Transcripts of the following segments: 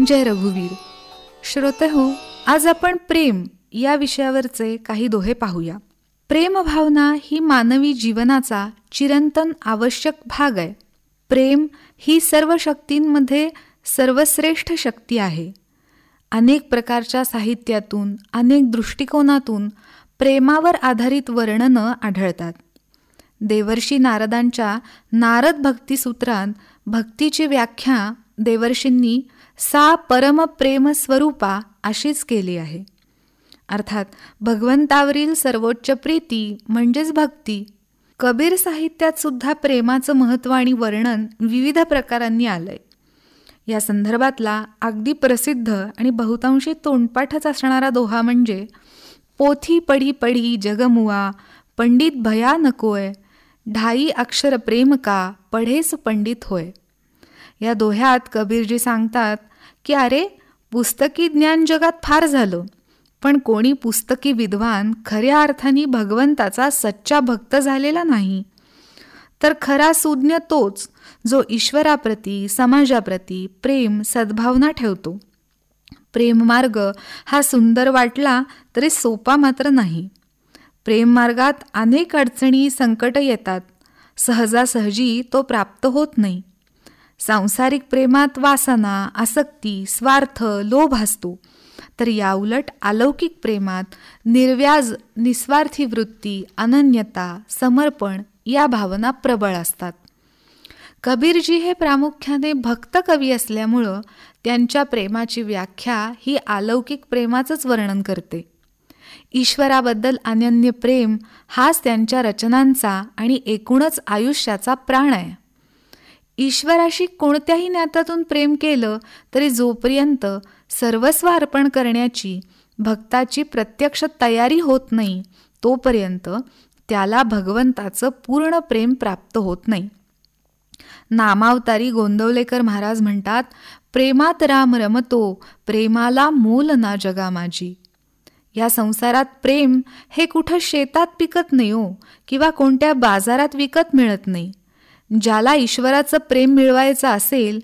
जय रघुवीर. श्रोतेहो, आज आपण प्रेम या विषयावरचे काही दोहे पाहूया. प्रेमभावना ही मानवी जीवनाचा चिरंतन आवश्यक भाग आहे. प्रेम ही सर्व शक्तींमध्ये सर्वश्रेष्ठ शक्ती आहे. अनेक प्रकारच्या साहित्यातून, अनेक दृष्टिकोनातून प्रेमावर आधारित वर्णनं आढळतात. देवर्षी नारदांच्या नारद भक्तिसूत्रांत भक्तीची व्याख्या देवर्षींनी सा परम प्रेम स्वरूपा अशीच केली आहे. अर्थात भगवंतावरील सर्वोच्च प्रीती म्हणजेच भक्ती. कबीर साहित्यात सुद्धा प्रेमाचं महत्त्व आणि वर्णन विविध प्रकारांनी आलंय. या संदर्भातला अगदी प्रसिद्ध आणि बहुतांशी तोंडपाठच असणारा दोहा म्हणजे पोथी पढी पढी जगमुआ पंडित भया नकोय, ढाई अक्षर प्रेम का पढेस पंडित होय. या दोह्यात कबीरजी सांगतात की अरे, पुस्तकी ज्ञान जगात फार झालं, पण कोणी पुस्तकी विद्वान खऱ्या अर्थाने भगवंताचा सच्चा भक्त झालेला नाही. तर खरा सुज्ञ तोच जो ईश्वराप्रती, समाजाप्रती प्रेम, सद्भावना ठेवतो. प्रेममार्ग हा सुंदर वाटला तरी सोपा मात्र नाही. प्रेममार्गात अनेक अडचणी, संकट येतात. सहजासहजी तो प्राप्त होत नाही. सांसारिक प्रेमात वासना, आसक्ती, स्वार्थ, लोभ असतो. तर याउलट अलौकिक प्रेमात निर्व्याज, निस्वार्थी वृत्ती, अनन्यता, समर्पण या भावना प्रबळ असतात. कबीरजी हे प्रामुख्याने भक्त कवी असल्यामुळं त्यांच्या प्रेमाची व्याख्या ही अलौकिक प्रेमाचंच वर्णन करते. ईश्वराबद्दल अनन्य प्रेम हाच त्यांच्या रचनांचा आणि एकूणच आयुष्याचा प्राण आहे. ईश्वराशी कोणत्याही नात्यातून प्रेम केलं तरी जोपर्यंत सर्वस्व अर्पण करण्याची भक्ताची प्रत्यक्ष तयारी होत नाही, तोपर्यंत त्याला भगवंताचं पूर्ण प्रेम प्राप्त होत नाही. नामावतारी गोंदवलेकर महाराज म्हणतात, प्रेमात राम रमतो, प्रेमाला मोल ना जगा माझी. या संसारात प्रेम हे कुठं शेतात पिकत नाही हो, किंवा कोणत्या बाजारात विकत मिळत नाही. ज्याला ईश्वराचं प्रेम मिळवायचं असेल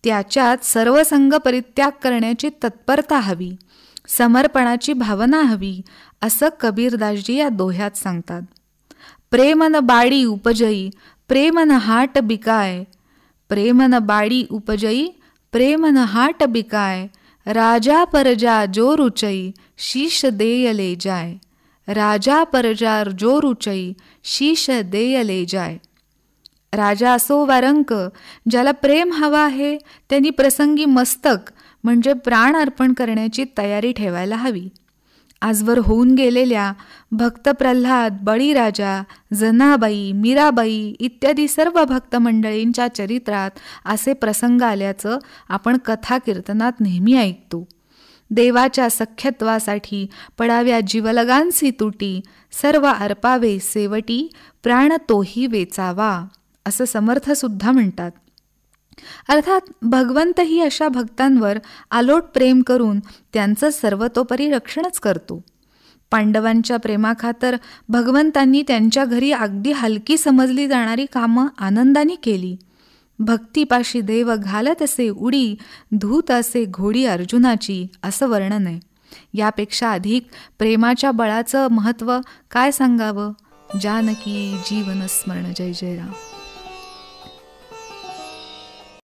त्याच्यात सर्वसंग परित्याग करण्याची तत्परता हवी, समर्पणाची भावना हवी, असं कबीरदासजी या दोह्यात सांगतात. प्रेमन बाडी उपजई, प्रेमन हाट बिकाय, प्रेमन बाडी उपजई, प्रेमन हाट बिकाय, राजा परजा जो रुचई, शीश देयले जाय, राजा परजा जो रुचई, शीश देयले जाय. राजा असो वा रंक, ज्याला प्रेम हवा आहे त्यांनी प्रसंगी मस्तक म्हणजे प्राण अर्पण करण्याची तयारी ठेवायला हवी. आजवर होऊन गेलेल्या भक्त प्रल्हाद, बळीराजा, जनाबाई, मीराबाई इत्यादी सर्व भक्त मंडळींच्या चरित्रात असे प्रसंग आल्याचं आपण कथा कीर्तनात नेहमी ऐकतो. देवाच्या सख्यत्वासाठी पडाव्या जीवलगांसी तुटी, सर्व अर्पावे सेवटी, प्राण तोही वेचावा, असं समर्थसुद्धा म्हणतात. अर्थात भगवंतही अशा भक्तांवर आलोट प्रेम करून त्यांचं सर्वतोपरी रक्षणच करतो. पांडवांच्या प्रेमाखातर भगवंतांनी त्यांच्या घरी अगदी हलकी समजली जाणारी कामं आनंदाने केली. भक्तिपाशी देव घालत असे उडी, धूत असे घोडी अर्जुनाची, असं वर्णन आहे. यापेक्षा अधिक प्रेमाच्या बळाचं महत्त्व काय सांगावं. जानकी जीवन स्मरण. जय जय राम.